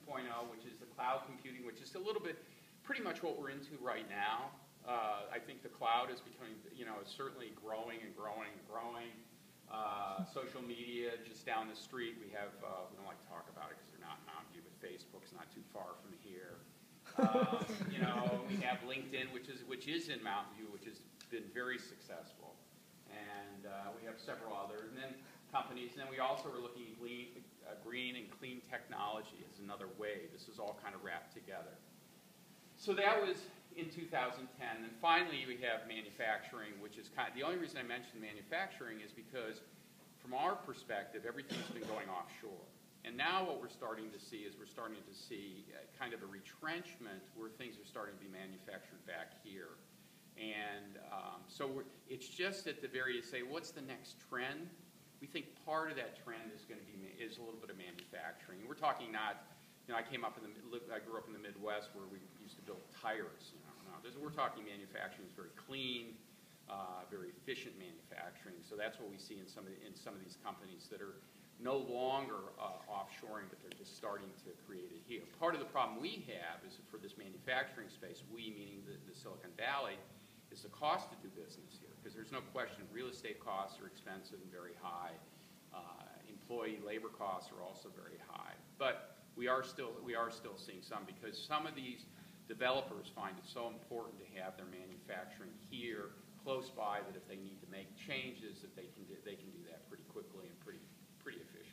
2.0, which is the cloud computing, which is a little bit, pretty much what we're into right now. I think the cloud is becoming, is certainly growing and growing and growing. Social media, just down the street, we have, we don't like to talk about it because they're not in Mountain View, but Facebook's not too far from here. We have LinkedIn, which is in Mountain View, which has been very successful. And we have several others. And then companies, and then we also are looking at green and clean technology as another way. This is all kind of wrapped together. So that was in 2010. And finally, we have manufacturing, which is the only reason I mentioned manufacturing is because from our perspective, everything's been going offshore. And now what we're starting to see is kind of a retrenchment where things are starting to be manufactured back here. And so it's just at the very, say, what's the next trend? We think part of that trend is going to be a little bit of manufacturing. We're talking not, I grew up in the Midwest where we used to build tires. We're talking manufacturing is very clean, very efficient manufacturing. So that's what we see in some of these companies that are no longer offshoring, but they're just starting to create it here. Part of the problem we have is for this manufacturing space, we meaning the Silicon Valley, is the cost to do business here. Because there's no question real estate costs are expensive and very high. Employee labor costs are also very high. But we are still seeing some, because some of these developers find it so important to have their manufacturing here close by that if they need to make changes that they can do that pretty quickly and pretty efficiently.